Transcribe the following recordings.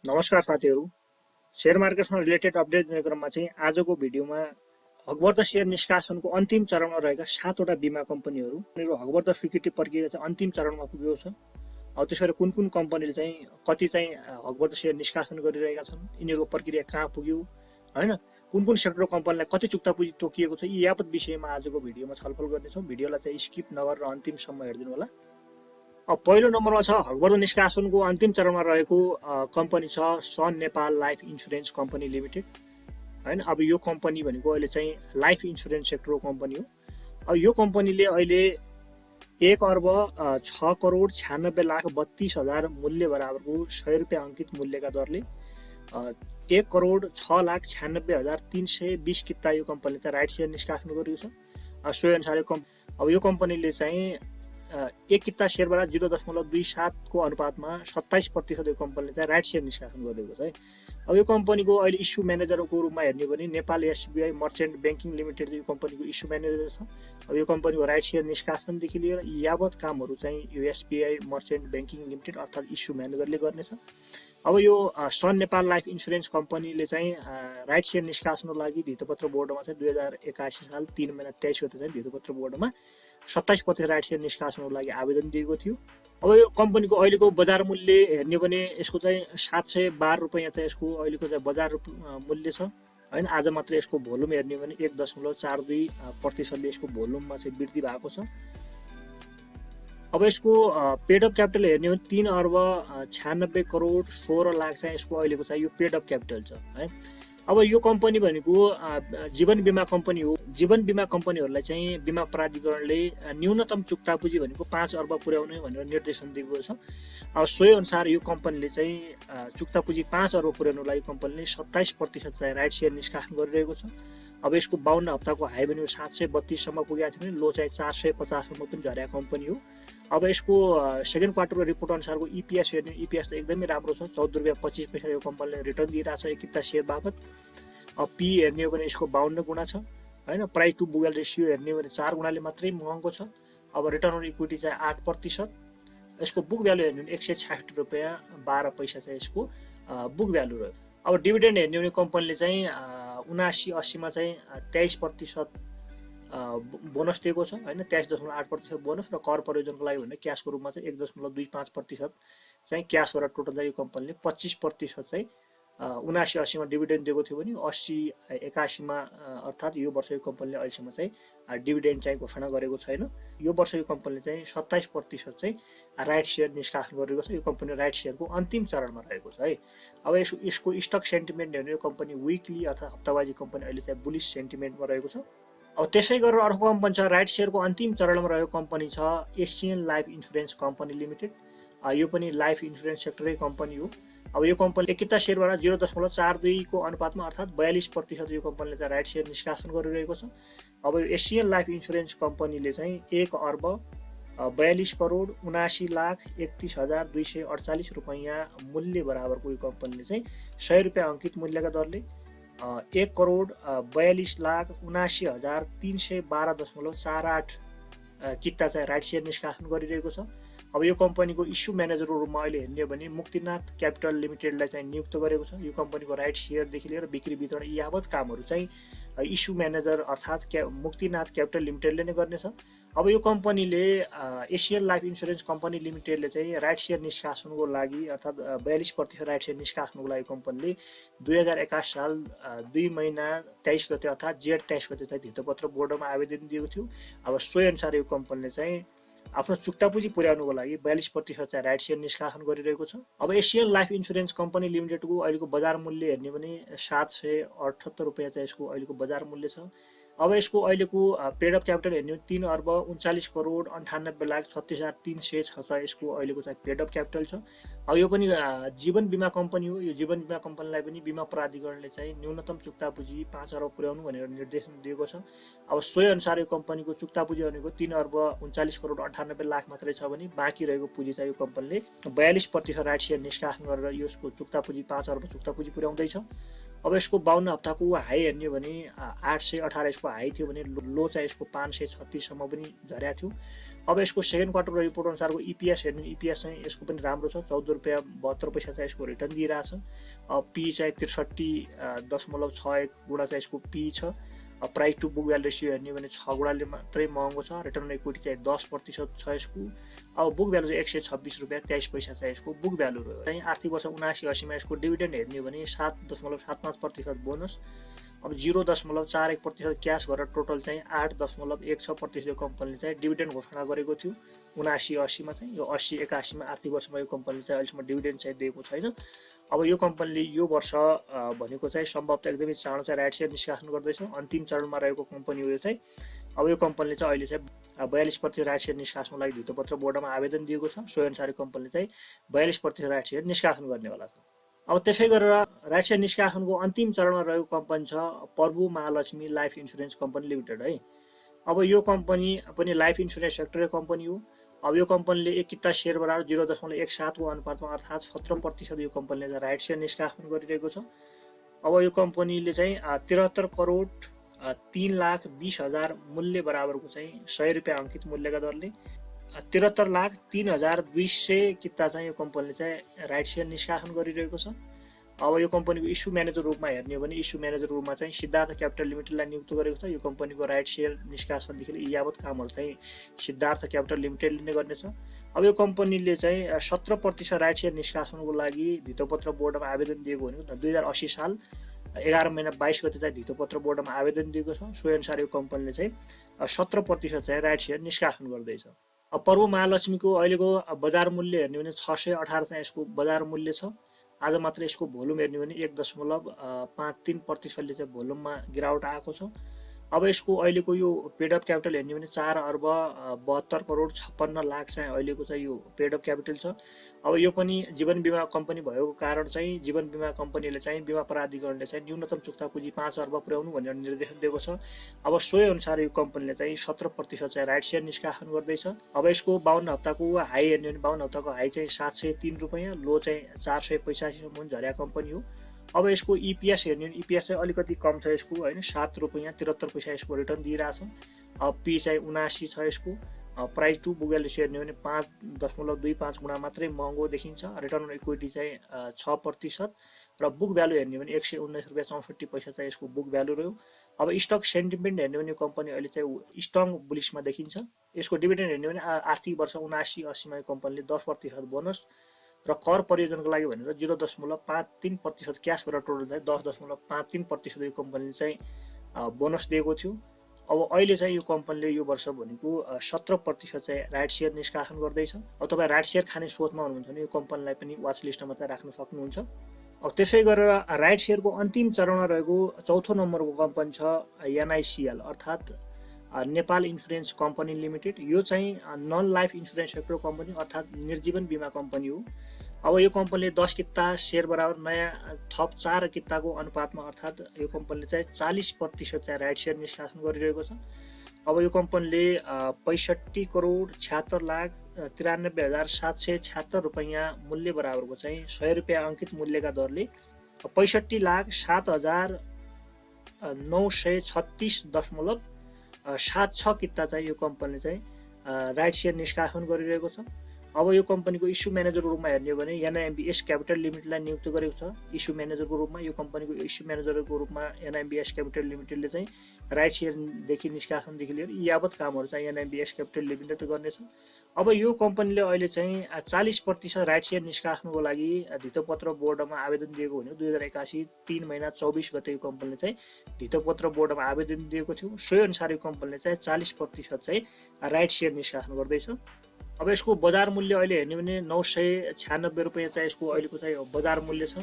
नमस्कार साथीहरू। Share मार्केटसँग related update दिने क्रममा चाहिँ आजको भिडियोमा हकबर्द शेयर निष्कासनको अन्तिम चरणमा रहेका 7वटा बिमा कम्पनीहरू हकबर्द स्वीकृति प्रक्रिया चाहिँ अन्तिम चरणमा पुगेको छ। अब त्यसरी कुन कुन कम्पनीले चाहिँ कति चाहिँ हकबर्द शेयर निष्कासन गरिरहेका छन्, यिनीहरूको प्रक्रिया कहाँ पुग्यो हैन, कुन कुन सेक्टरको कम्पनीलाई कति चुक्ता पुँजी तोकिएको छ, यी यावत विषयमा आजको भिडियोमा छलफल गर्नेछौँ। भिडियोलाई चाहिँ स्किप नगरेर अन्तिमसम्म हेरिदिनु होला। अब पहिलो नम्बरमा छ हकबर्द निष्कासनको अन्तिम चरणमा रहेको कम्पनी छ Sun Nepal life insurance company limited हैन। अब यो कम्पनी भनेको अहिले चाहिँ लाइफ इन्सुरेन्स सेक्टरको कम्पनी हो। अब यो कम्पनीले अहिले 1,06,96,32,30,000 मूल्य बराबरको 100 रुपियाँ अङ्कित मूल्यका दरले 1,06,96,320 किता यो कम्पनीले चाहिँ राइट सेयर निष्कासन गरेको छ। सोही अनुसार अब यो कम्पनीले चाहिँ एक किता शेयरबाट 0.27 को अनुपातमा 27% यो कम्पनीले चाहिँ राइट सेयर निष्कासन गरेको छ है। अब यो कम्पनीको अहिले इस्यु म्यानेजरको रूपमा हेर्ने भने Nepal SBI merchant banking limited यो कम्पनीको इस्यु म्यानेजर छ। अब यो कम्पनीको राइट सेयर निष्कासनदेखि लिएर यावत कामहरू चाहिँ यो एसबिआई मर्चेन्ट ब्याङ्किङ लिमिटेड अर्थात् इस्यु म्यानेजरले गर्नेछ। अब यो सन नेपाल लाइफ इन्सुरेन्स कम्पनीले चाहिँ राइट सेयर निष्कासनको लागि धितोपत्र बोर्डमा चाहिँ 2081 साल 3 महिना 23 गते चाहिँ धितोपत्र बोर्डमा 27% राइट सेयर निष्कासनको लागि आवेदन दिएको थियो। अब यो कम्पनीको अहिलेको बजार मूल्य हेर्ने भने यसको चाहिँ 712 रुपियाँ चाहिँ यसको अहिलेको चाहिँ बजार मूल्य छ हैन। आज मात्र यसको भोल्युम हेर्ने भने 1.42% यसको भोल्युममा चाहिँ वृद्धि भएको छ। अब यसको पेड अप क्यापिटल हेर्ने हो भने 3,96,16,00,000 चाहिँ यसको अहिलेको चाहिँ यो पेड अप क्यापिटल छ है। अब यो कम्पनी भनेको जीवन बिमा कम्पनी हो। जीवन बिमा कम्पनीहरूलाई चाहिँ बिमा प्राधिकरणले न्यूनतम चुक्ता पुँजी भनेको 5 अर्ब पुर्याउने भनेर निर्देशन दिएको छ। अब सोही अनुसार यो कम्पनीले चाहिँ चुक्ता पुँजी 5 अर्ब पुर्याउनलाई कम्पनीले 27% चाहिँ राइट सेयर निष्कासन गरिरहेको छ। अब यसको 52 हप्ताको हाई भनेको 732 सम्म पुगेको थियो भने लो चाहिँ 450 सम्म पनि झरेको कम्पनी हो। अब यसको सेकेन्ड क्वार्टरको रिपोर्ट अनुसारको इपिएस हेर्ने, इपिएस त एकदमै राम्रो छ। 14 रुपियाँ 25 पैसा यो कम्पनीले रिटर्न दिइरहेको छ एक किता शेयर बापत। अब पी हेर्ने हो भने यसको 52 गुणा छ हैन। Price to book value ratio हेर्ने हो भने 4 गुणाले मात्रै महँगो छ। अब रिटर्न अन इक्विटी चाहिँ 8%। यसको बुक भ्यालु हेर्ने भने 166 रुपियाँ 12 पैसा चाहिँ यसको बुक भ्यालु रह्यो। अब डिभिडेन्ड हेर्ने हो भने कम्पनीले चाहिँ 79-80 मा चाहिँ 23% बोनस दिएको छ हैन। 23.8% बोनस र कर प्रयोजनको लागि भने क्याशको रूपमा चाहिँ 1.25% चाहिँ क्याश गरेर टोटल चाहिँ यो कम्पनीले 25% चाहिँ 79-80 मा डिभिडेन्ड दिएको थियो भने 80-81 मा अर्थात् यो वर्ष यो कम्पनीले अहिलेसम्म चाहिँ डिभिडेन्ड चाहिँ घोषणा गरेको छैन। यो वर्ष यो कम्पनीले चाहिँ 27% चाहिँ राइट सेयर निष्कासन गरेको छ। यो कम्पनी राइट सेयरको अन्तिम चरणमा रहेको छ है। अब यसको स्टक सेन्टिमेन्ट हेर्ने यो कम्पनी विकली अथवा हप्तावारी कम्पनी अहिले चाहिँ बुलिश सेन्टिमेन्टमा रहेको छ। अब त्यसै गरेर अर्को कम्पनी छ राइट सेयरको अन्तिम चरणमा रहेको कम्पनी छ Asian life insurance company limited. यो पनि लाइफ इन्सुरेन्स सेक्टरै कम्पनी हो। अब यो कम्पनी एक किता शेयरबाट 0.42 को अनुपातमा अर्थात् 42% यो कम्पनीले चाहिँ राइट सेयर निष्कासन गरिरहेको छ। अब यो एसियन लाइफ इन्सुरेन्स कम्पनीले चाहिँ 1,42,79,31,248 रुपियाँ मूल्य बराबरको यो कम्पनीले चाहिँ 100 रुपियाँ अङ्कित मूल्यका दरले 1,42,79,312.48 किता चाहिँ राइट सेयर निष्कासन गरिरहेको छ। अब यो कम्पनीको इस्यु म्यानेजरको रूपमा अहिले हेर्ने हो भने मुक्तिनाथ क्यापिटल लिमिटेडलाई चाहिँ नियुक्त गरेको छ। यो कम्पनीको राइट सेयरदेखि लिएर बिक्री वितरण यावत कामहरू चाहिँ इस्यु म्यानेजर अर्थात् मुक्तिनाथ क्यापिटल लिमिटेडले नै गर्नेछ। अब यो कम्पनीले एसियन लाइफ इन्सुरेन्स कम्पनी लिमिटेडले चाहिँ राइट सेयर निष्कासनको लागि अर्थात् 42% राइट सेयर निष्कासनको लागि कम्पनीले 2021 साल 2 महिना 23 गते अर्थात् जेठ 23 गते चाहिँ धितोपत्र बोर्डमा आवेदन दिएको थियो। अब सोही अनुसार यो कम्पनीले चाहिँ आफ्नो चुक्ता पुँजी पुर्याउनुको लागि 42% चाहिँ राइट सेयर निष्कासन गरिरहेको छ। अब एसियन लाइफ इन्सुरेन्स कम्पनी लिमिटेडको अहिलेको बजार मूल्य हेर्ने भने 778 रुपियाँ चाहिँ यसको अहिलेको बजार मूल्य छ। अब यसको अहिलेको पेड अप क्यापिटल हेर्ने भने 3,39,98,36,36,306 छ यसको अहिलेको चाहिँ पेड अप क्यापिटल छ। अब यो पनि जीवन बिमा कम्पनी हो। यो जीवन बिमा कम्पनीलाई पनि बिमा प्राधिकरणले चाहिँ न्यूनतम चुक्ता पुँजी 5 अर्ब पुर्याउनु भनेर निर्देशन दिएको छ। अब सोही अनुसार यो कम्पनीको चुक्ता पुँजी भनेको 3,39,98,00,000 मात्रै छ भने बाँकी रहेको पुँजी चाहिँ यो कम्पनीले 42% राइट सेयर निष्कासन गरेर यसको चुक्ता पुँजी 5 अर्ब चुक्ता पुँजी पुर्याउँदैछ। अब यसको 52 हप्ताको हाई हेर्ने हो भने 818 यसको हाई थियो भने लो चाहिँ यसको 536 सम्म पनि झरेको थियो। अब यसको सेकेन्ड क्वार्टरको रिपोर्ट अनुसारको इपिएस हेर्नु, इपिएस चाहिँ यसको पनि राम्रो छ, 14 रुपियाँ 72 पैसा चाहिँ यसको रिटर्न दिइरहेछ। पी चाहिँ 63.61 गुणा चाहिँ यसको पी छ। Price to book value ratio हेर्ने भने 6 गुणाले मात्रै महँगो छ। रिटर्न अन इक्विटी चाहिँ 10% छ यसको। अब बुक भ्यालु चाहिँ 126 रुपियाँ 23 पैसा चाहिँ यसको बुक भ्यालु रह्यो। चाहिँ आर्थिक वर्ष 79-80मा यसको डिभिडेन्ड हेर्ने भने 7.75% बोनस, अब 0.41% क्यास गरेर टोटल चाहिँ 8.16% कम्पनीले चाहिँ डिभिडेन्ड घोषणा गरेको थियो 79-80मा चाहिँ। यो 80-81मा आर्थिक वर्षमा यो कम्पनीले चाहिँ अहिलेसम्म डिभिडेन्ड चाहिँ दिएको छैन। अब यो कम्पनीले यो वर्ष भनेको चाहिँ सम्भवतः एकदमै चाँडो चाहिँ राइट सेयर निष्कासन गर्दैछ। अन्तिम चरणमा रहेको कम्पनी हो यो चाहिँ। अब यो कम्पनीले चाहिँ अहिले चाहिँ 42% राइट सेयर निष्कासनको लागि धितोपत्र बोर्डमा आवेदन दिएको छ। सो अनुसार कम्पनीले चाहिँ 42% राइट सेयर निष्कासन गर्नेवाला छ। अब त्यसै गरेर राइट सेयर निष्कासनको अन्तिम चरणमा रहेको कम्पनी छ प्रभु Mahalakshmi life insurance company limited है। अब यो कम्पनी पनि लाइफ इन्सुरेन्स सेक्टरको कम्पनी हो। अब यो कम्पनीले एक किता शेयर बराबर 0.17 को अनुपातमा अर्थात् 17% यो कम्पनीले राइट सेयर निष्कासन गरिरहेको छ। अब यो कम्पनीले चाहिँ 73 करोड 3,20,000 मूल्य बराबरको चाहिँ 100 रुपियाँ अङ्कित मूल्यका दरले 73,03,200 किता चाहिँ यो कम्पनीले चाहिँ राइट सेयर निष्कासन गरिरहेको छ। अब यो कम्पनीको इस्यु म्यानेजर रूपमा हेर्ने हो भने इस्यु म्यानेजर रूपमा चाहिँ सिद्धार्थ क्यापिटल लिमिटेडलाई नियुक्त गरेको छ। यो कम्पनीको राइट सेयर निष्कासनदेखि यावत कामहरू चाहिँ सिद्धार्थ क्यापिटल लिमिटेडले नै गर्नेछ। अब यो कम्पनीले चाहिँ 17% राइट सेयर निष्कासनको लागि धितोपत्र बोर्डमा आवेदन दिएको भनेको 2080 साल 11 महिना 22 गते चाहिँ धितोपत्र बोर्डमा आवेदन दिएको छ। सो अनुसार यो कम्पनीले चाहिँ 17% चाहिँ राइट सेयर निष्कासन गर्दैछ। अब प्रभु महालक्ष्मीको अहिलेको बजार मूल्य हेर्ने भने 618 चाहिँ यसको बजार मूल्य छ। आज मात्र यसको भोल्युम हेर्ने भने 1.53%ले चाहिँ भोल्युममा गिरावट आएको छ। अब यसको अहिलेको यो पेड अफ क्यापिटल हेर्ने भने 4 अर्ब 72 करोड 56 लाख चाहिँ अहिलेको चाहिँ यो पेड अफ क्यापिटल छ। अब यो पनि जीवन बिमा कम्पनी भएको कारण चाहिँ जीवन बिमा कम्पनीले चाहिँ बिमा प्राधिकरणले चाहिँ न्यूनतम चुक्ता पुँजी 5 अर्ब पुर्याउनु भनेर निर्देशन दिएको छ। अब सोही अनुसार यो कम्पनीले चाहिँ 17% चाहिँ राइट सेयर निष्कासन गर्दैछ। अब यसको 52 हप्ताको हाई हेर्ने भने 52 हप्ताको हाई चाहिँ 703 रुपियाँ, लो चाहिँ 485 सम्म झर्या कम्पनी हो। अब यसको इपिएस हेर्ने भने इपिएस चाहिँ अलिकति कम छ यसको हैन, 7 रुपियाँ 73 पैसा यसको रिटर्न दिइरहेछ। अब पी चाहिँ 79 छ यसको। प्राइस टु बुक भ्यालु हेर्ने भने 5.25 गुणा मात्रै महँगो देखिन्छ। रिटर्न अन इक्विटी चाहिँ 6% र बुक भ्यालु हेर्ने भने 119 रुपियाँ 64 पैसा चाहिँ यसको बुक भ्यालु रह्यो। अब स्टक सेन्टिमेन्ट हेर्ने भने कम्पनी अहिले चाहिँ स्ट्रङ बुलिसमा देखिन्छ। यसको डिभिडेन्ड हेर्ने भने आर्थिक वर्ष 79-80मा यो कम्पनीले 10% बोनस र कर परियोजनाको लागि भनेर 0.53% क्यास गरेर टोटल चाहिँ 10.53% यो कम्पनीले चाहिँ बोनस दिएको थियो। अब अहिले चाहिँ यो कम्पनीले यो वर्ष भनेको 17% चाहिँ राइट सेयर निष्कासन गर्दैछ। अब तपाईँ राइट सेयर खाने सोचमा हुनुहुन्छ भने यो कम्पनीलाई पनि वाच लिस्टमा चाहिँ राख्न सक्नुहुन्छ। अब त्यसै गरेर राइट सेयरको अन्तिम चरणमा रहेको चौथो नम्बरको कम्पनी छ एनआइसिएल अर्थात् नेपाल इन्सुरेन्स कम्पनी लिमिटेड। यो चाहिँ non life insurance sector company अर्थात् निर्जीवन बिमा कम्पनी हो। अब यो कम्पनीले 10 किता शेयर बराबर नयाँ थप 4 किताको अनुपातमा अर्थात् यो कम्पनीले चाहिँ 40% चाहिँ राइट सेयर निष्कासन गरिरहेको छ। अब यो कम्पनीले 65 करोड 76 लाख 93,776 रुपियाँ मूल्य बराबरको चाहिँ 100 रुपियाँ अङ्कित मूल्यका दरले 65,07,936.76 किता चाहिँ यो कम्पनीले चाहिँ राइट सेयर निष्कासन गरिरहेको छ। अब यो कम्पनीको इस्यु म्यानेजरको रूपमा हेर्ने हो भने एनआइएमबिएस क्यापिटल लिमिटेडलाई नियुक्त गरेको छ इस्यु म्यानेजरको रूपमा। यो कम्पनीको इस्यु म्यानेजरको रूपमा एनआइएमबिएस क्यापिटल लिमिटेडले चाहिँ राइट सेयरदेखि निष्कासनदेखि लिएर यावत कामहरू चाहिँ एनआइएमबिएस क्यापिटल लिमिटेड गर्नेछ। अब यो कम्पनीले अहिले चाहिँ 40% राइट सेयर निष्कासनको लागि धितोपत्र बोर्डमा आवेदन दिएको भनेको 2081 3 महिना 24 गते यो कम्पनीले चाहिँ धितोपत्र बोर्डमा आवेदन दिएको थियो। सोही अनुसार यो कम्पनीले चाहिँ 40% चाहिँ राइट सेयर निष्कासन गर्दैछ। अब यसको बजार मूल्य अहिले हेर्ने भने 996 रुपियाँ चाहिँ यसको अहिलेको चाहिँ बजार मूल्य छ।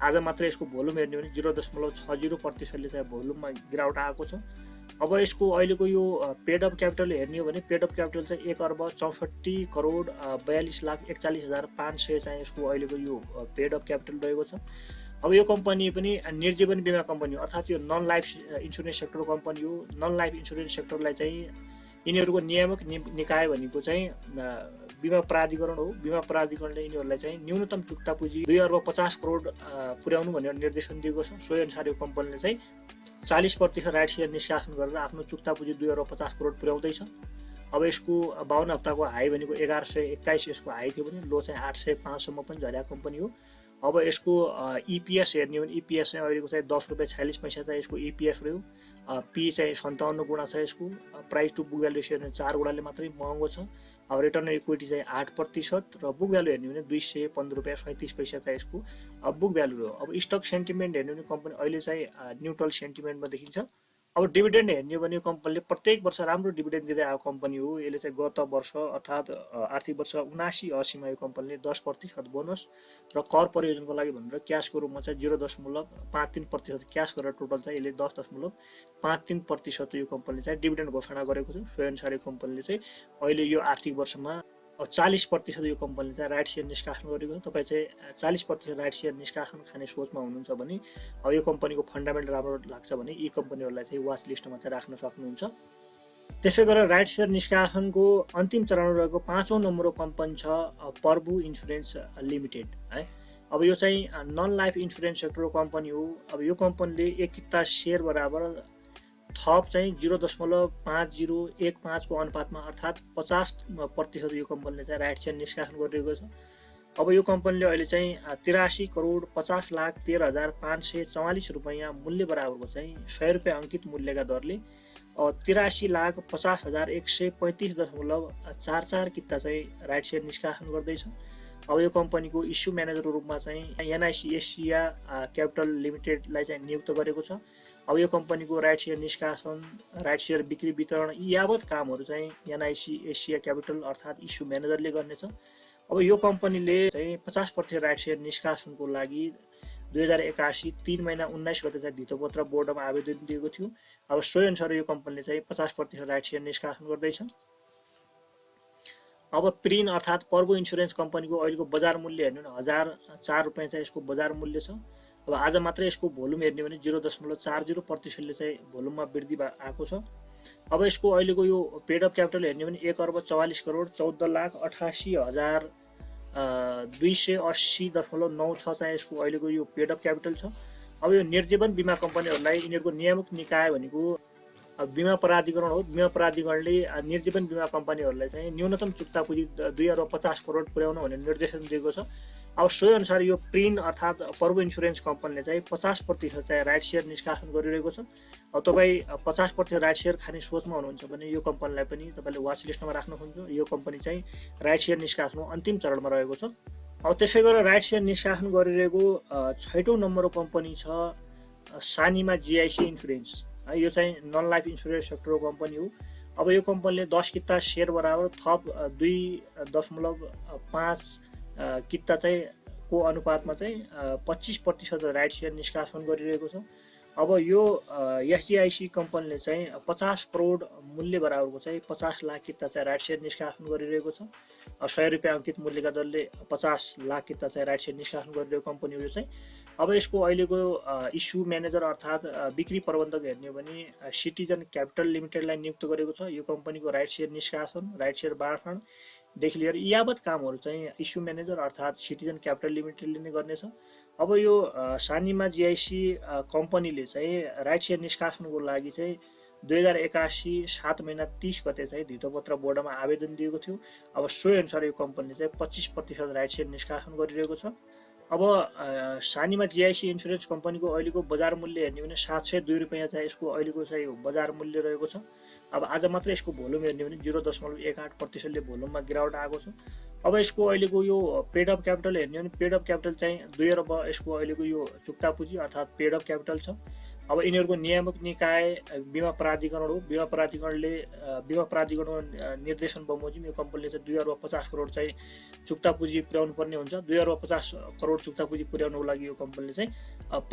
आज मात्र यसको भोल्युम हेर्ने भने 0.60%ले चाहिँ भोल्युममा गिरावट आएको छ। अब यसको अहिलेको यो पेड अफ क्यापिटल हेर्ने हो भने पेड अफ क्यापिटल चाहिँ 1 अर्ब 64 करोड 42 लाख 41,500 चाहिँ यसको अहिलेको यो पेड अफ क्यापिटल रहेको छ। अब यो कम्पनी पनि निर्जीवन बिमा कम्पनी हो अर्थात् यो non life insurance sector company हो। नन लाइफ इन्सुरेन्स सेक्टरलाई चाहिँ यिनीहरूको नियामक निकाय भनेको चाहिँ बिमा प्राधिकरण हो। बिमा प्राधिकरणले यिनीहरूलाई चाहिँ न्यूनतम चुक्ता पुँजी 2 अर्ब 50 करोड पुर्याउनु भनेर निर्देशन दिएको छ। सोही अनुसार यो कम्पनीले चाहिँ 40% राइट सेयर निष्कासन गरेर आफ्नो चुक्ता पुँजी 2 अर्ब 50 करोड पुर्याउँदैछ। अब यसको 52 हप्ताको हाई भनेको 1121 यसको हाई थियो भने लो चाहिँ 805 सम्म पनि झरेको कम्पनी हो। अब यसको इपिएस हेर्ने भने इपिएस चाहिँ अहिलेको चाहिँ 10 रुपियाँ 46 पैसा चाहिँ यसको इपिएस रह्यो। पी चाहिँ 57 गुणा छ यसको। प्राइस टु बुक भ्यालु हेर्ने 4 गुणाले मात्रै महँगो छ। अब रिटर्न इक्विटी चाहिँ 8% र बुक भ्यालु हेर्ने भने 215 रुपियाँ 37 पैसा चाहिँ यसको बुक भ्यालु रह्यो। अब स्टक सेन्टिमेन्ट हेर्ने भने कम्पनी अहिले चाहिँ न्युट्रल सेन्टिमेन्टमा देखिन्छ। अब डिभिडेन्ड हेर्ने भने कम्पनीले प्रत्येक वर्ष राम्रो डिभिडेन्ड दिँदै आएको कम्पनी हो। यसले चाहिँ गत वर्ष अर्थात् आर्थिक वर्ष 79-80मा यो कम्पनीले 10% बोनस र कर प्रयोजनको लागि भनेर क्यासको रूपमा चाहिँ 0.53% क्यास गरेर टोटल चाहिँ यसले 10.53% यो कम्पनीले चाहिँ डिभिडेन्ड घोषणा गरेको छ। सोअनुसार यो कम्पनीले चाहिँ अहिले यो आर्थिक वर्षमा 40% यो कम्पनीले चाहिँ राइट सेयर निष्कासन गरेको छ। तपाईँ चाहिँ 40% राइट सेयर निष्कासन खाने सोचमा हुनुहुन्छ भने अब यो कम्पनीको फन्डामेन्टल राम्रो लाग्छ भने यी कम्पनीहरूलाई चाहिँ वाच लिस्टमा चाहिँ राख्न सक्नुहुन्छ। त्यसै गरेर राइट सेयर निष्कासनको अन्तिम चरण रहेको 5औं नम्बरको कम्पनी छ प्रभु इन्सुरेन्स लिमिटेड है। अब यो चाहिँ नन लाइफ इन्सुरेन्स सेक्टरको कम्पनी हो। अब यो कम्पनीले एक किता सेयर बराबर थप चाहिँ 0.5015 को अनुपातमा अर्थात् 50% यो कम्पनीले चाहिँ राइट सेयर निष्कासन गरिरहेको छ। अब यो कम्पनीले अहिले चाहिँ 83,50,13,544 रुपियाँ मूल्य बराबरको चाहिँ 100 रुपियाँ अङ्कित मूल्यका दरले 83,50,135.44 किता चाहिँ राइट सेयर निष्कासन गर्दैछ। अब यो कम्पनीको इस्यु म्यानेजरको रूपमा चाहिँ एनआइसी एसिया क्यापिटल लिमिटेडलाई चाहिँ नियुक्त गरेको छ। अब यो कम्पनीको राइट सेयर निष्कासन, राइट सेयर बिक्री वितरण यी यावत कामहरू चाहिँ एनआइसी एसिया क्यापिटल अर्थात् इस्यु म्यानेजरले गर्नेछ। अब यो कम्पनीले चाहिँ 50% राइट सेयर निष्कासनको लागि 2081 3 महिना 19 गते चाहिँ धितोपत्र बोर्डमा आवेदन दिएको थियो। अब सोही अनुसार यो कम्पनीले चाहिँ 50% राइट सेयर निष्कासन गर्दैछ। अब प्रिन अर्थात् पर्गो इन्सुरेन्स कम्पनीको अहिलेको बजार मूल्य हेर्नु भने 1004 रुपियाँ चाहिँ यसको बजार मूल्य छ। अब आज मात्र यसको भोल्युम हेर्ने भने 0.40% चाहिँ भोल्युममा वृद्धि आएको छ। अब यसको अहिलेको यो पेड अफ क्यापिटल हेर्ने भने 1,44,14,88,280.96 चाहिँ यसको अहिलेको यो पेड अफ क्यापिटल छ। अब यो निर्जीवन बिमा कम्पनीहरूलाई यिनीहरूको नियामक निकाय भनेको बिमा प्राधिकरण हो। बिमा प्राधिकरणले निर्जीवन बिमा कम्पनीहरूलाई चाहिँ न्यूनतम चुक्ता पुँजी 2,50 करोड पुर्याउन भनेर निर्देशन दिएको छ। अब सोही अनुसार यो प्रिन अर्थात् पर्गो इन्सुरेन्स कम्पनीले चाहिँ 50% चाहिँ राइट सेयर निष्कासन गरिरहेको छ। अब तपाईँ 50% राइट सेयर खाने सोचमा हुनुहुन्छ भने यो कम्पनीलाई पनि तपाईँले वाच लिस्टमा राख्नुहुन्छ। यो कम्पनी चाहिँ राइट सेयर निष्कासनको अन्तिम चरणमा रहेको छ। अब त्यसै गरेर राइट सेयर निष्कासन गरिरहेको 6औं नम्बरको कम्पनी छ सानिमा जिआइसी इन्सुरेन्स है। यो चाहिँ नन लाइफ इन्सुरेन्स सेक्टरको कम्पनी हो। अब यो कम्पनीले 10 किता सेयर बराबर थप 2.5 किता चाहिँ को अनुपातमा चाहिँ 25% राइट सेयर निष्कासन गरिरहेको छ। अब यो एसजिआइसी कम्पनीले चाहिँ 50 करोड मूल्य बराबरको चाहिँ 50 लाख किता चाहिँ राइट सेयर निष्कासन गरिरहेको छ। 100 रुपियाँ अङ्कित मूल्यका दरले 50 लाख किता चाहिँ राइट सेयर निष्कासन गरिरहेको कम्पनी हो यो चाहिँ। अब यसको अहिलेको इस्यु म्यानेजर अर्थात् बिक्री प्रबन्धक हेर्ने हो भने सिटिजन क्यापिटल लिमिटेडलाई नियुक्त गरेको छ। यो कम्पनीको राइट सेयर निष्कासन, राइट सेयर बाँडफाँडदेखि लिएर यावत कामहरू चाहिँ इस्यु म्यानेजर अर्थात् सिटिजन क्यापिटल लिमिटेडले नै गर्नेछ। अब यो सानिमा जिआइसी कम्पनीले चाहिँ राइट सेयर निष्कासनको लागि चाहिँ 2081 7 महिना 30 गते चाहिँ धितोपत्र बोर्डमा आवेदन दिएको थियो। अब सोही अनुसार यो कम्पनीले चाहिँ 25% राइट सेयर निष्कासन गरिरहेको छ। अब सानिमा जिआइसी इन्सुरेन्स कम्पनीको अहिलेको बजार मूल्य हेर्ने भने 702 रुपियाँ चाहिँ यसको अहिलेको चाहिँ बजार मूल्य रहेको छ। अब आज मात्र यसको भोल्युम हेर्ने भने 0.18% भोल्युममा गिरावट आएको छ। अब यसको अहिलेको यो पेड अफ क्यापिटल हेर्ने भने पेड अफ क्यापिटल चाहिँ 2 अर्ब यसको अहिलेको यो चुक्ता पुँजी अर्थात् पेड अफ क्यापिटल छ। अब यिनीहरूको नियामक निकाय बिमा प्राधिकरण हो। बिमा प्राधिकरणको निर्देशन बमोजिम यो कम्पनीले चाहिँ 2.50 करोड चाहिँ चुक्ता पुँजी पुर्याउनु पर्ने हुन्छ। 2.50 करोड चुक्ता पुँजी पुर्याउनको लागि यो कम्पनीले चाहिँ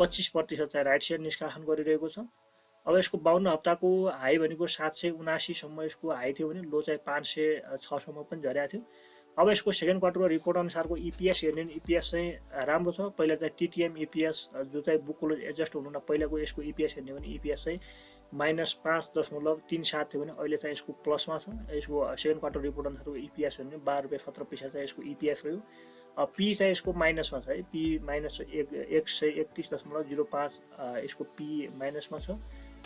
25% चाहिँ राइट सेयर निष्कासन गरिरहेको छ। अब यसको 52 हप्ताको हाई भनेको 779 सम्म यसको हाई थियो भने लो चाहिँ 506 सम्म पनि झरेको थियो। अब यसको सेकेन्ड क्वार्टरको रिपोर्ट अनुसारको इपिएस हेर्ने इपिएस चाहिँ राम्रो छ। पहिला चाहिँ टिटिएम इपिएस जो चाहिँ बुक क्लोज एडजस्ट हुनुहुन्न पहिलाको यसको इपिएस हेर्ने भने इपिएस चाहिँ -5.37 थियो भने अहिले चाहिँ यसको प्लसमा छ। यसको सेकेन्ड क्वार्टर रिपोर्ट अनुसारको इपिएस हेर्ने 12 रुपियाँ 17 पैसा चाहिँ यसको इपिएस रह्यो। पी चाहिँ यसको माइनसमा छ है। पी -131.05 यसको पी माइनसमा छ।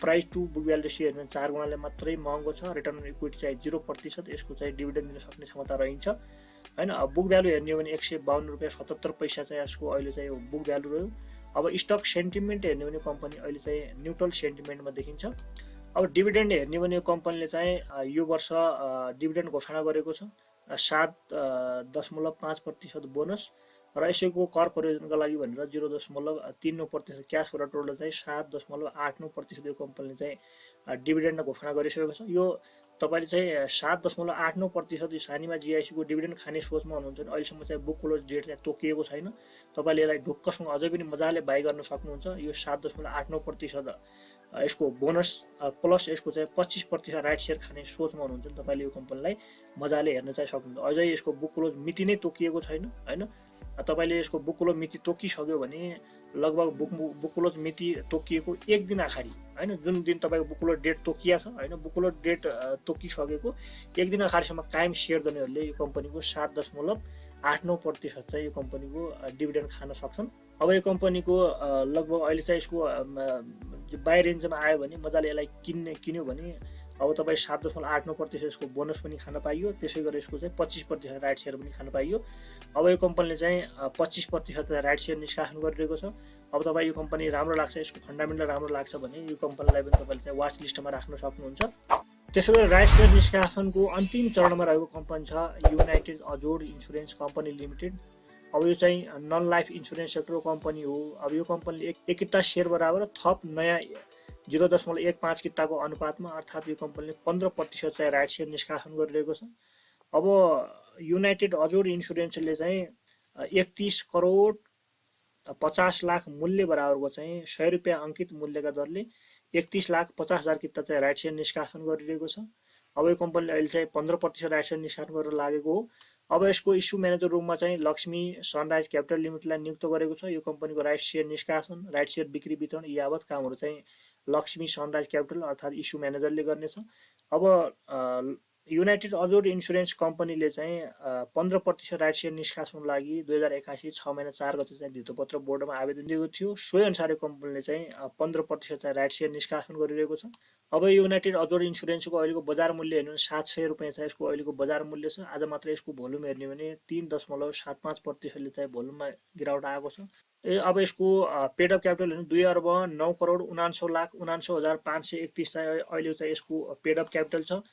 Price to book value ratio हेर्नु 4 गुणाले मात्रै महँगो छ। रिटर्न अन इक्विटी चाहिँ 0%, यसको चाहिँ डिभिडेन्ड दिन सक्ने क्षमता रहन्छ हैन। अब बुक भ्यालु हेर्ने हो भने 152 रुपैयाँ 77 पैसा चाहिँ यसको अहिले चाहिँ बुक भ्यालु रह्यो। अब स्टक सेन्टिमेन्ट हेर्ने भने कम्पनी अहिले चाहिँ न्युट्रल सेन्टिमेन्टमा देखिन्छ। अब डिभिडेन्ड हेर्ने भने कम्पनीले चाहिँ यो वर्ष डिभिडेन्ड घोषणा गरेको छ 7.5% बोनस र यसैको कर प्रयोजनका लागि भनेर 0.39% क्याश गरेर टोटल चाहिँ 7.89% यो कम्पनीले चाहिँ डिभिडेन्ड घोषणा गरिसकेको छ। यो तपाईले चाहिँ 7.89% यो सानीमा जीआईसी को डिभिडेन्ड खाने सोचमा हुनुहुन्छ भने अहिलेसम्म चाहिँ बुक क्लोज डेट चाहिँ तोकिएको छैन। तपाईले यसलाई ढुक्कसँग अझै पनि मजाले बाइ गर्न सक्नुहुन्छ। यो 7.89% यसको बोनस प्लस यसको चाहिँ 25% राइट सेयर खाने सोचमा हुनुहुन्छ भने तपाईले यो कम्पनीलाई मजाले हेर्न चाहिँ सक्नुहुन्छ। अझै यसको बुक क्लोज मिति नै तोकिएको छैन हैन। तपाईले यसको बुक क्लोज मिति तोकिसक्यो भने लगभग बुक क्लोज मिति तोकिएको एक दिन अगाडि हैन, जुन दिन तपाईको बुक क्लोज डेट तोकिया छ हैन, बुक क्लोज डेट तोकिसकेको एक दिन अगाडिसम्म कायम सेयर गर्नेहरूले यो कम्पनीको 7.89% चाहिँ यो कम्पनीको डिभिडेन्ड खान सक्छन्। अब यो कम्पनीको लगभग अहिले चाहिँ यसको बाई रेन्जमा आयो भने मजाले यसलाई किन्यो भने अब तपाईँ 7.89% यसको बोनस पनि खान पाइयो। त्यसै गरी यसको चाहिँ 25% राइट सेयर पनि खान पाइयो। अब यो कम्पनीले चाहिँ 25% राइट सेयर निष्कासन गरिरहेको छ। अब तपाईँ यो कम्पनी राम्रो लाग्छ, यसको फन्डामेन्टल राम्रो लाग्छ भने यो कम्पनीलाई पनि तपाईँले चाहिँ वाच लिस्टमा राख्न सक्नुहुन्छ। त्यसै गरी राइट सेयर निष्कासनको अन्तिम चरणमा रहेको कम्पनी छ युनाइटेड अजोड इन्सुरेन्स कम्पनी लिमिटेड। अब यो चाहिँ नन लाइफ इन्सुरेन्स सेक्टरको कम्पनी हो। अब यो कम्पनीले एक किता सेयर बराबर थप नयाँ 0.15 किताको अनुपातमा अर्थात् यो कम्पनीले 15% चाहिँ राइट सेयर निष्कासन गरिरहेको छ। अब युनाइटेड अजोड इन्सुरेन्सले चाहिँ 31 करोड 50 लाख मूल्य बराबरको चाहिँ 100 रुपैयाँ अङ्कित मूल्यका दरले 31,50,000 किता चाहिँ राइट सेयर निष्कासन गरिरहेको छ। अब यो कम्पनीले अहिले चाहिँ 15% राइट सेयर निष्कासन गरेर लागेको हो। अब यसको इस्यु म्यानेजर रूपमा चाहिँ लक्ष्मी सनराइज क्यापिटल लिमिटेडलाई नियुक्त गरेको छ। यो कम्पनीको राइट सेयर निष्कासन, राइट सेयर बिक्री वितरण यावत कामहरू चाहिँ लक्ष्मी सनराइज क्यापिटल अर्थात् इस्यु म्यानेजरले गर्नेछ। अब युनाइटेड अजोड इन्सुरेन्स कम्पनीले चाहिँ 15% राइट सेयर निष्कासनको लागि 2081 6 महिना 4 गते चाहिँ धितोपत्र बोर्डमा आवेदन दिएको थियो। सोही अनुसार कम्पनीले चाहिँ 15% चाहिँ राइट सेयर निष्कासन गरिरहेको छ। अब युनाइटेड अजोड इन्सुरेन्सको अहिलेको बजार मूल्य हेर्नु भने 700 रुपैयाँ चाहिँ यसको अहिलेको बजार मूल्य छ। आज मात्र यसको भोल्युम हेर्ने भने 3.75% चाहिँ भोल्युममा गिरावट आएको छ। अब यसको पेड अफ क्यापिटल हेर्नु 2 अर्ब 9 करोड 49,79,531 चाहिँ अहिले चाहिँ यसको पेड अफ क्यापिटल छ।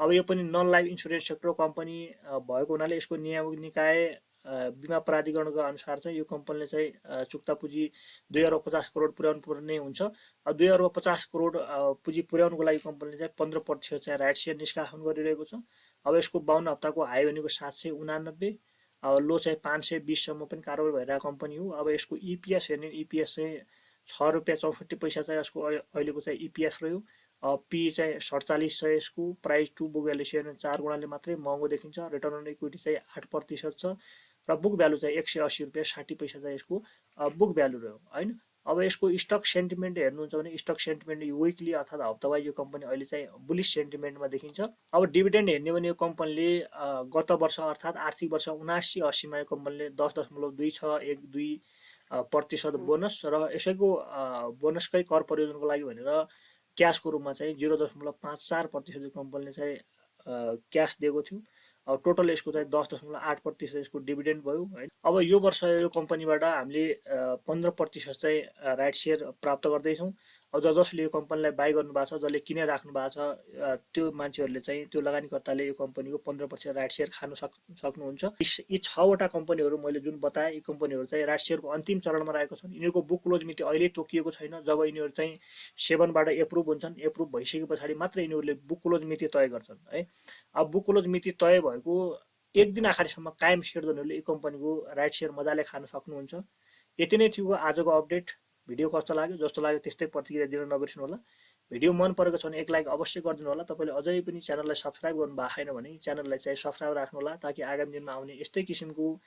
अब यो पनि non life insurance sector company भएको हुनाले यसको नियामक निकाय बिमा प्राधिकरणको अनुसार चाहिँ यो कम्पनीले चाहिँ चुक्ता पुँजी 2 अर्ब 50 करोड पुर्याउनु पर्ने हुन्छ। अब 2 अर्ब 50 करोड पुँजी पुर्याउनुको लागि कम्पनीले चाहिँ 15% चाहिँ राइट सेयर निष्कासन गरिरहेको छ। अब यसको 52 हप्ताको हाई भनेको 789, अब लो चाहिँ 520 सम्म पनि कारोबार भइरहेको कम्पनी हो। अब यसको इपिएस हेर्ने इपिएस चाहिँ 6 रुपैयाँ 64 पैसा चाहिँ यसको अहिलेको चाहिँ इपिएस रह्यो। पी चाहिँ 47 छ। यसको price to book value share 4 गुणाले मात्रै महँगो देखिन्छ। रिटर्न अन इक्विटी चाहिँ 8% छ र बुक भ्यालु चाहिँ 180 रुपैयाँ 60 पैसा चाहिँ यसको बुक भ्यालु रह्यो हैन। अब यसको स्टक सेन्टिमेन्ट हेर्नुहुन्छ भने स्टक सेन्टिमेन्ट विकली अर्थात् हप्तावारी यो कम्पनी अहिले चाहिँ बुलिश सेन्टिमेन्टमा देखिन्छ। अब डिभिडेन्ड हेर्ने भने यो कम्पनीले गत वर्ष अर्थात् आर्थिक वर्ष 79-80 मा यो कम्पनीले 10.26% बोनस र यसैको बोनसकै कर प्रयोजनको लागि भनेर क्याशको रूपमा चाहिँ 0.54% कम्पनीले चाहिँ क्याश दिएको थियो। अब टोटल यसको चाहिँ 10.8% यसको डिभिडेन्ड भयो है। अब यो वर्ष यो कम्पनीबाट हामीले 15% चाहिँ राइट सेयर प्राप्त गर्दैछौँ। अब जसले यो कम्पनीलाई बाई गर्नु भएको छ, जसले किनेर राख्नु भएको छ, त्यो मान्छेहरूले चाहिँ त्यो लगानीकर्ताले यो कम्पनीको 15% राइट सेयर खान सक्नुहुन्छ। यी 6वटा कम्पनीहरू मैले जुन बताएँ यी कम्पनीहरू चाहिँ राइट सेयरको अन्तिम चरणमा रहेको छन्। यिनीहरूको बुक क्लोज मिति अहिले तोकिएको छैन। जब यिनीहरू चाहिँ 7 बाट एप्रुभ हुन्छन्, एप्रुभ भइसके पछाडि मात्र यिनीहरूले बुक क्लोज मिति तय गर्छन् है। अब बुक क्लोज मिति तय भएको एक दिन अगाडिसम्म कायम सेयर गर्नेहरूले यो कम्पनीको राइट सेयर मजाले खान सक्नुहुन्छ। यति नै थियो आजको अपडेट। भिडियो कस्तो लाग्यो, जस्तो लाग्यो त्यस्तै प्रतिक्रिया दिन नबिर्सनु होला। भिडियो मन परेको छ भने एक लाइक अवश्य गरिदिनु होला। तपाईँले अझै पनि च्यानललाई सब्सक्राइब गर्नु भएको छैन भने च्यानललाई चाहिँ सब्सक्राइब राख्नु होला, ताकि आगामी दिनमा आउने यस्तै किसिमको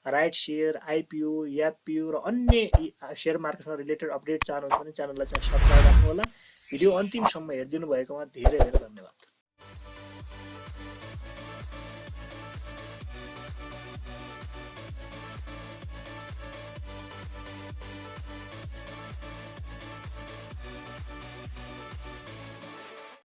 राइट सेयर, आइपिओ, एफपिओ र अन्य सेयर मार्केटमा रिलेटेड अपडेट चाहनुहुन्छ भने च्यानललाई चाहिँ सब्सक्राइब राख्नु होला। भिडियो अन्तिमसम्म हेरिदिनु भएकोमा धेरै धेरै धन्यवाद।